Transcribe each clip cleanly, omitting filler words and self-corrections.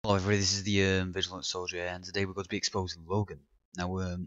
Hello everybody, this is the Vigilant Soldier, and today we're going to be exposing Logan. Now,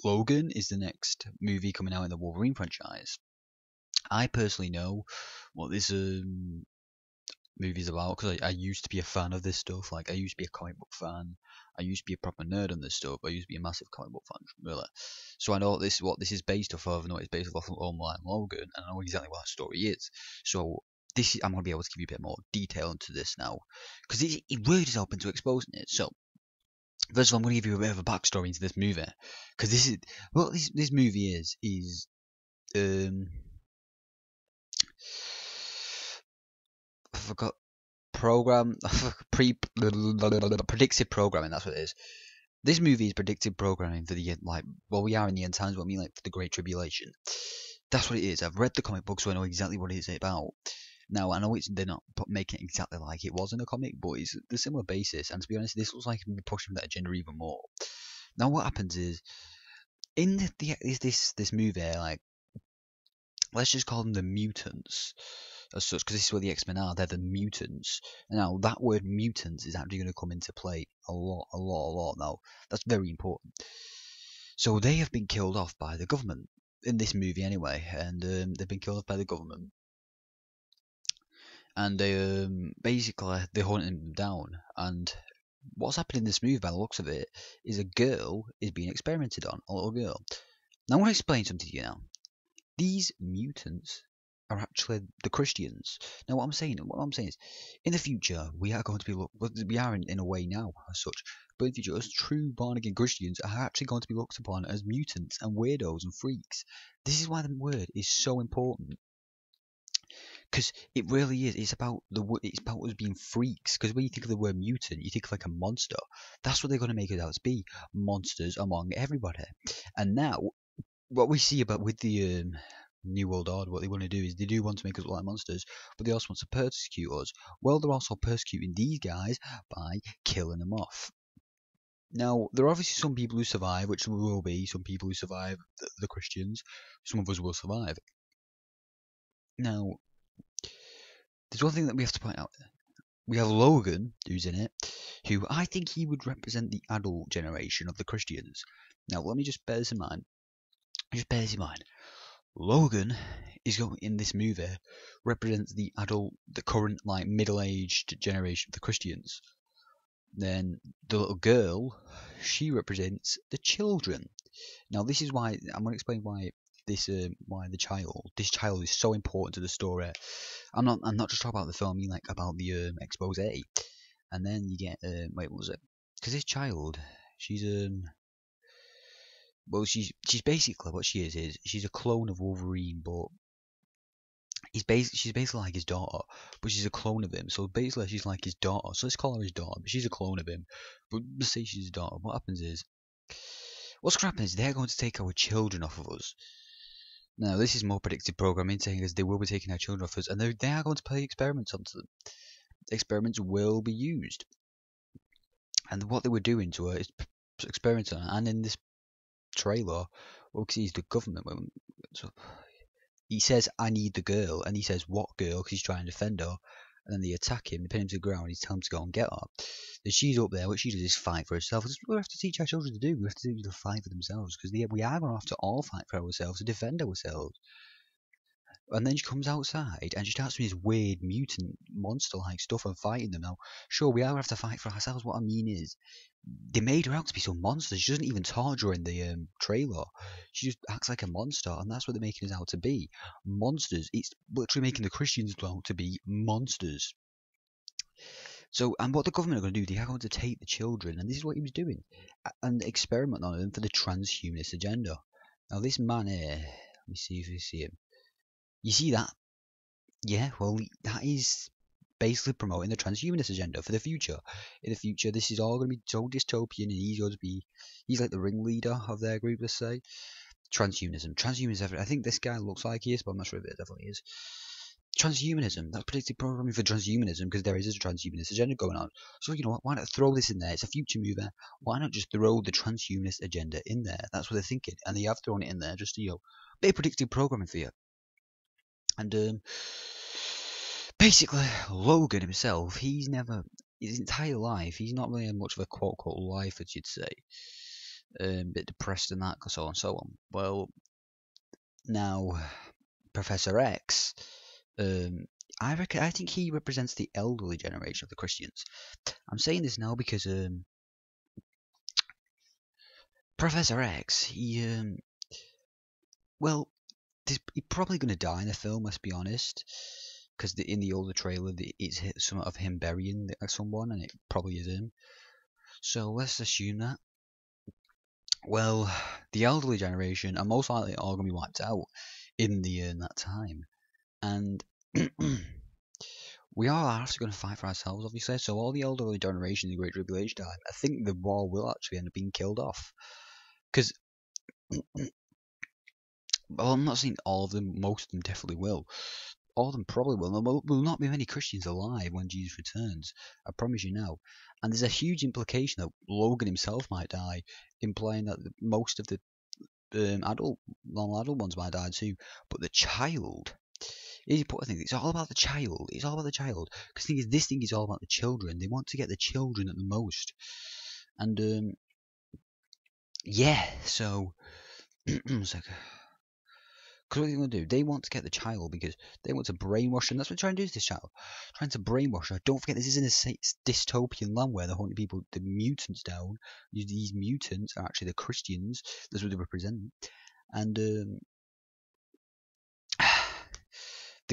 Logan is the next movie coming out in the Wolverine franchise. I personally know what this movie is about because I used to be a fan of this stuff. Like, I used to be a comic book fan. I used to be a proper nerd on this stuff. I used to be a massive comic book fan, really. So I know what this is based off of. I know it's based off of Online Logan, and I know exactly what that story is. So I'm going to be able to give you a bit more detail into this now, because it really does help into exposing it. So, first of all, I'm going to give you a bit of a backstory into this movie, because this movie is I forgot predictive programming. That's what it is. This movie is predictive programming for the we are in the end times, but I mean for the Great Tribulation. That's what it is. I've read the comic book, so I know exactly what it is about. Now, I know they're not making it exactly like it was in the comic, but it's the similar basis. And to be honest, this looks like they're pushing that agenda even more. Now, what happens is in this movie, let's just call them the mutants as such, because this is what the X-Men are. They're the mutants. Now, that word mutants is actually going to come into play a lot. Now, that's very important. So they have been killed off by the government in this movie, anyway, and they've been killed off by the government. And they basically they're hunting them down. And what's happening in this movie, by the looks of it, is a girl is being experimented on, a little girl. Now I want to explain something to you now. These mutants are actually the Christians. Now what I'm saying is, in the future we are going to be we are in a way now as such, but in the future us true born again Christians are actually going to be looked upon as mutants and weirdos and freaks. This is why the word is so important. Because it really is. It's about us being freaks. Because when you think of the word mutant, you think of like a monster. That's what they're going to make it out to be. Monsters among everybody. And now, what we see about with the New World Order, what they want to do is they do want to make us look like monsters, but they also want to persecute us. Well, they're also persecuting these guys by killing them off. Now, there are obviously some people who survive, which will be some people who survive the Christians. Some of us will survive. Now, there's one thing that we have to point out. We have Logan, who's in it, who I think he would represent the adult generation of the Christians. Now, let me just bear this in mind. Logan is going in this movie represents the current middle-aged generation of the Christians. Then the little girl, she represents the children. Now, this is why I'm going to explain why this child is so important to the story. I'm not just talking about the film, I mean like about the expose. And then you get wait, what was it? Because this child, she's she's basically what she is she's a clone of Wolverine, but she's basically like his daughter, but she's a clone of him. So basically she's like his daughter. So let's call her his daughter, but she's a clone of him. But let's say she's his daughter. What's going to happen is they're going to take our children off of us. Now, this is more predictive programming, saying as they will be taking our children off us, and they are going to play experiments onto them. Experiments will be used. And what they were doing to her is experimenting on her. And in this trailer, well, because he's the government, so he says, I need the girl, and he says, what girl? Because he's trying to defend her. And then they attack him, they pin him to the ground, and he's telling him to go and get her. Then she's up there, what she does is fight for herself. That's what we have to teach our children to do. We have to teach them to fight for themselves, because we are going to have to all fight for ourselves, to defend ourselves. And then she comes outside, and she starts doing this weird mutant monster-like stuff and fighting them. Now, sure, we are going to have to fight for ourselves. What I mean is, they made her out to be some monster. She doesn't even talk during the trailer. She just acts like a monster, and that's what they're making us out to be. Monsters. It's literally making the Christians out to be monsters. So, and what the government are going to do, they are going to take the children, and this is what he was doing, and experiment on them for the transhumanist agenda. Now, this man here, let me see if you see him. You see that? Yeah, well, that is basically promoting the transhumanist agenda for the future. In the future, this is all going to be so dystopian, and he's like the ringleader of their group, let's say. Transhumanism. I think this guy looks like he is, but I'm not sure if it definitely is. Transhumanism. That's predictive programming for transhumanism, because there is a transhumanist agenda going on. So, you know what? Why not throw this in there? It's a future movie. Why not just throw the transhumanist agenda in there? That's what they're thinking, and they have thrown it in there just to, bit of predictive programming for you. And basically, Logan himself, he's never his entire life, he's not really had much of a quote-unquote life, as you'd say. A bit depressed and that, so on and so on. Well, now, Professor X, I think he represents the elderly generation of the Christians. I'm saying this now because Professor X, well, he's probably going to die in the film. Let's be honest, because in the older trailer, it's some of him burying someone, and it probably is him. So let's assume that. Well, the elderly generation are most likely all going to be wiped out in that time, and we are actually going to fight for ourselves, obviously. So all the elderly generation in the Great Tribulation time, I think the war will actually end up being killed off, because well, I'm not saying all of them. Most of them definitely will. All of them probably will. There will not be many Christians alive when Jesus returns. I promise you now. And there's a huge implication that Logan himself might die, implying that most of the normal adult ones might die too. But the child, is important thing. It's all about the child. It's all about the child. Because the thing is, this thing is all about the children. They want to get the children at the most. And yeah. So it's like. Because what are they going to do? They want to get the child because they want to brainwash her. And that's what they're trying to do to this child. Trying to brainwash her. Don't forget, this is in a dystopian land where they're hunting people, the mutants down. These mutants are actually the Christians. That's what they represent. And they're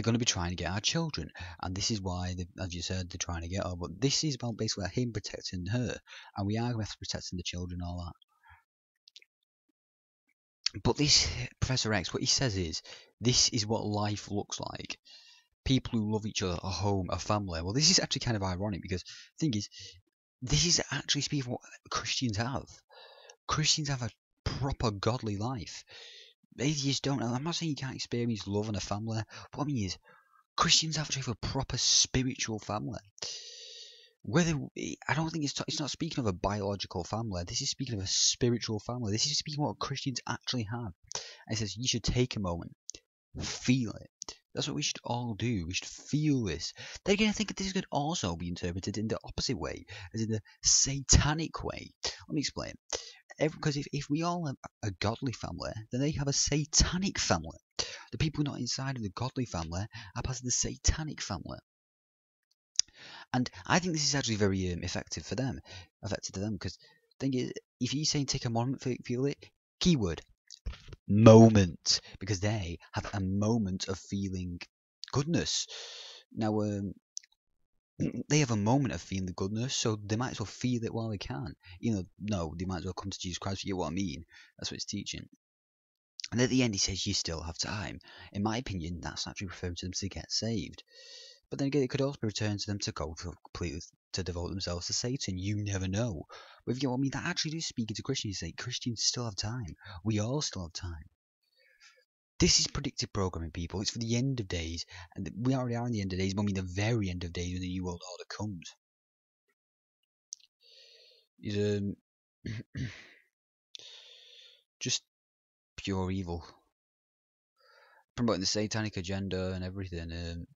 going to be trying to get our children. And this is why, as you said, they're trying to get her. But this is about basically him protecting her. And we are going to have to protect the children and all that. But this Professor X, what he says is, this is what life looks like. People who love each other, a home, a family. Well, this is actually kind of ironic because the thing is, this is actually speaking of what Christians have. Christians have a proper godly life. Atheists don't. I'm not saying you can't experience love and a family. What I mean is, Christians actually have a proper spiritual family. Whether I don't think it's not speaking of a biological family. This is speaking of a spiritual family. This is speaking of what Christians actually have. And it says you should take a moment, feel it. That's what we should all do. We should feel this. Then again, I think this could also be interpreted in the opposite way, as in the satanic way. Let me explain. Because if we all have a godly family, then they have a satanic family. The people not inside of the godly family are part of the satanic family. And I think this is actually very effective to them, because the thing is, if you say take a moment, feel it, keyword, moment, because they have a moment of feeling goodness. Now, they have a moment of feeling the goodness, so they might as well feel it while they can. No, they might as well come to Jesus Christ. You get what I mean? That's what it's teaching. And at the end, he says you still have time. In my opinion, that's actually referring to them to get saved. But then again, it could also be returned to them to go completely to devote themselves to Satan. You never know. But if you know what I mean, that actually does speak into Christians. Say Christians still have time. We all still have time. This is predictive programming, people. It's for the end of days, and we already are in the end of days. But I mean, the very end of days when the New World Order comes. Is just pure evil, promoting the satanic agenda and everything.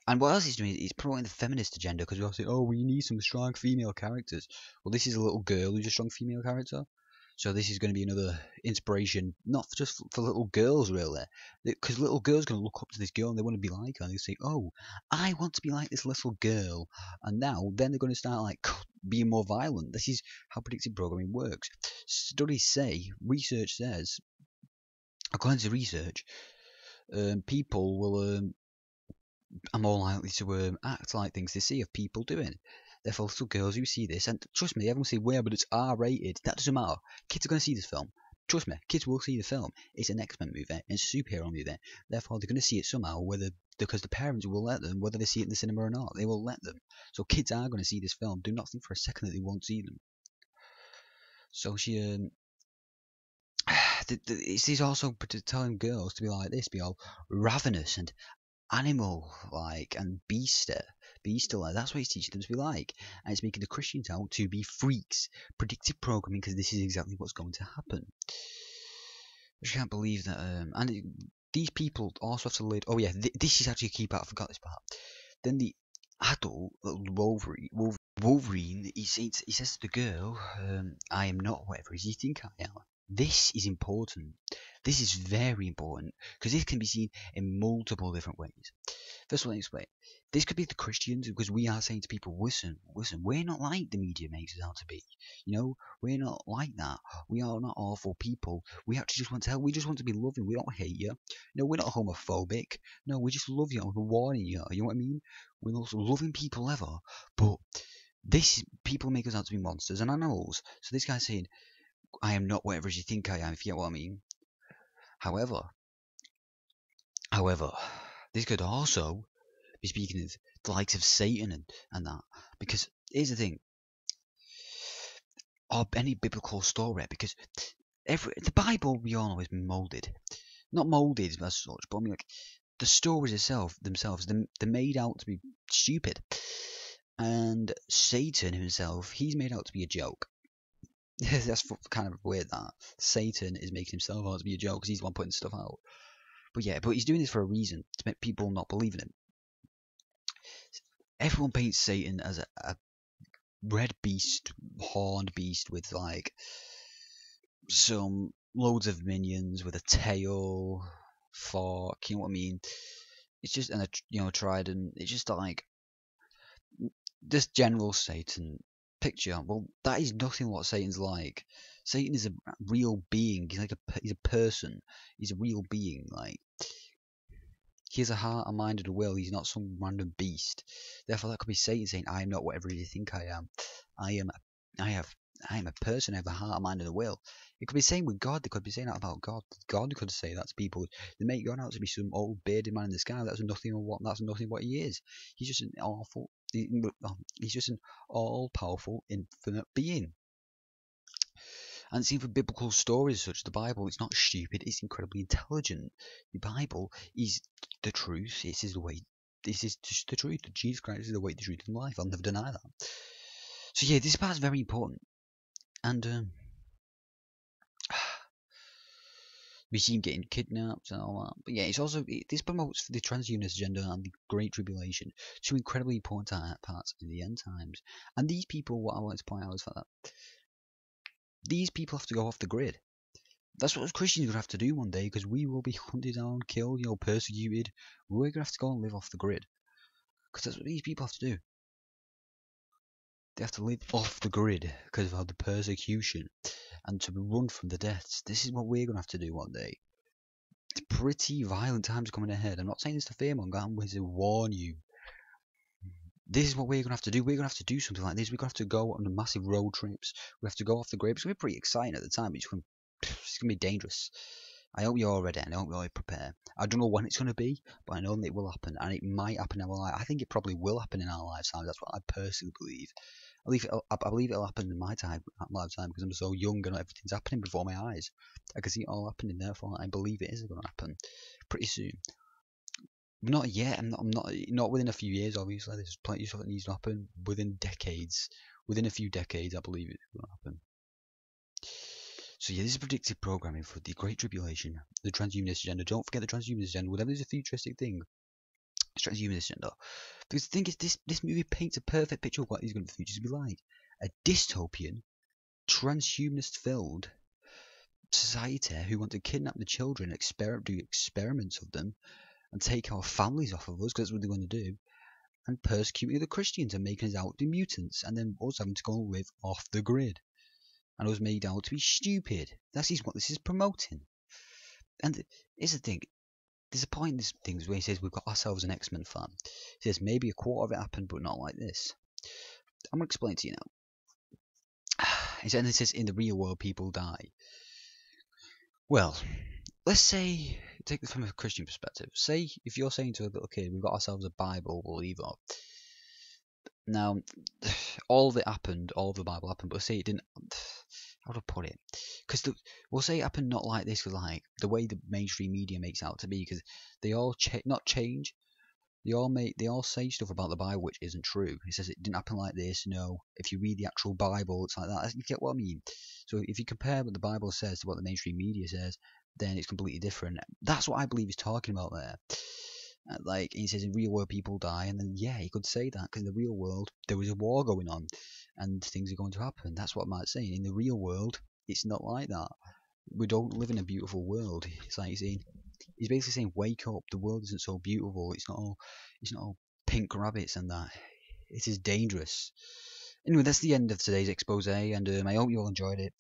And what else he's doing is promoting the feminist agenda, because we all say, oh, we need some strong female characters. Well, this is a little girl who's a strong female character. So this is going to be another inspiration, not just for little girls, really. Because little girls are going to look up to this girl and they want to be like her. And they say, oh, I want to be like this little girl. And now, then they're going to start, like, being more violent. This is how predictive programming works. Studies say, research says, according to research, people will... are more likely to act like things they see of people doing. Therefore, little girls who see this, and trust me, everyone say, well, but it's R-rated. That doesn't matter. Kids are going to see this film. Trust me, kids will see the film. It's an X-Men movie. It's a superhero movie. Therefore, they're going to see it somehow, because the parents will let them, whether they see it in the cinema or not. They will let them. So kids are going to see this film. Do not think for a second that they won't see them. So she... She's also telling girls to be like this, be all ravenous and animal-like and beast-like. That's what he's teaching them to be like. And it's making the Christians out to be freaks. Predictive programming, because this is exactly what's going to happen. I just can't believe that. These people also have to lead... Oh yeah, this is actually a key part. I forgot this part. Then adult Wolverine, he says to the girl, I am not whatever you think I am. This is important. This is very important because this can be seen in multiple different ways. First of all, let me explain. This could be the Christians because we are saying to people, listen, we're not like the media makes us out to be. You know, we're not like that. We are not awful people. We actually just want to help. We just want to be loving. We don't hate you. No, we're not homophobic. No, we just love you. We're warning you. You know what I mean? We're also loving people ever. But this people make us out to be monsters and animals. So this guy's saying, I am not whatever you think I am, if you get what I mean. However, this could also be speaking of the likes of Satan and that. Because here's the thing, or any biblical story, because the Bible, we all know, is molded. Not molded as such, but I mean, like, the stories themselves, they're made out to be stupid. And Satan himself, he's made out to be a joke. That's kind of weird that Satan is making himself out to be a joke because he's the one putting stuff out. But yeah, but he's doing this for a reason, to make people not believe in him. Everyone paints Satan as a red beast, horned beast with like some loads of minions with a tail, fork, you know what I mean? It's just, and a trident. It's just like this general Satan picture. Well, that is nothing what Satan's like. Satan is a real being. He's like he's a person. He's a real being. Like, he has a heart, a mind, and a will. He's not some random beast. Therefore, that could be Satan saying, "I am not whatever you think I am. I am a person. I have a heart, a mind, and a will." It could be saying with God. They could be saying that about God. God could say that to people. They make God out to be some old bearded man in the sky. That's nothing what he is. He's just an awful. He's just an all-powerful, infinite being. And it's even biblical stories such as the Bible. It's not stupid. It's incredibly intelligent. The Bible is the truth. This is the way. This is just the truth. Jesus Christ is the way, the truth, and life. I'll never deny that. So yeah, this part's very important. And we see him getting kidnapped and all that. But yeah, this promotes the transhumanist agenda and the Great Tribulation, two incredibly important parts in the end times. And these people, what I want to point out is that these people have to go off the grid. That's what Christians are going to have to do one day, because we will be hunted down, killed, persecuted. We're going to have to go and live off the grid. Because that's what these people have to do. They have to live off the grid because of the persecution and to run from the deaths. This is what we're going to have to do one day. It's pretty violent times coming ahead. I'm not saying this to fearmonger, I'm going to warn you. This is what we're going to have to do. We're going to have to do something like this. We're going to have to go on massive road trips. We have to go off the grid. It's going to be pretty exciting at the time, but it's going to be dangerous. I hope you're all ready. I hope you're all prepared. I don't know when it's going to be, but I know that it will happen, and it might happen in our life. I think it probably will happen in our lifetime. That's what I personally believe. I believe it'll happen in my lifetime because I'm so young and everything's happening before my eyes. I can see it all happening. Therefore, I believe it is going to happen pretty soon. Not yet. I'm not within a few years. Obviously, there's plenty of stuff that needs to happen within decades. Within a few decades, I believe it's going to happen. So yeah, this is predictive programming for the Great Tribulation, the transhumanist agenda. Don't forget the transhumanist agenda. Whatever is a futuristic thing, it's transhumanist agenda. Because the thing is, this movie paints a perfect picture of what these going to be futures be like. A dystopian, transhumanist-filled society who want to kidnap the children, do experiments of them, and take our families off of us, because that's what they're going to do, and persecuting the Christians and making us out to be mutants, and then us having to go and live off the grid. And us made out to be stupid. That is what this is promoting. And here's the thing. There's a point in this thing where he says we've got ourselves an X-Men fan. He says maybe a quarter of it happened, but not like this. I'm going to explain to you now. He says in the real world people die. Well, let's say, take this from a Christian perspective. Say if you're saying to a little kid, we've got ourselves a Bible believer. Now, all of it happened, all of the Bible happened, but say it didn't. How to put it? Because we'll say it happened not like this, because like the way the mainstream media makes it out to be, because they all not change. They all say stuff about the Bible which isn't true. He says it didn't happen like this. No, if you read the actual Bible, it's like that. You get what I mean? So if you compare what the Bible says to what the mainstream media says, then it's completely different. That's what I believe he's talking about there. Like he says, in real world people die, and then yeah, he could say that because in the real world there is a war going on, and things are going to happen. That's what Matt's saying. In the real world, it's not like that. We don't live in a beautiful world. It's like he's basically saying, wake up. The world isn't so beautiful. It's not all pink rabbits and that. It is dangerous. Anyway, that's the end of today's expose, and I hope you all enjoyed it.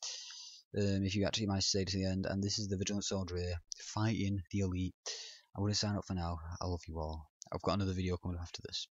If you actually managed to stay to the end, and this is the Vigilant Soldier here, fighting the elite. I'm going to sign up for now. I love you all. I've got another video coming after this.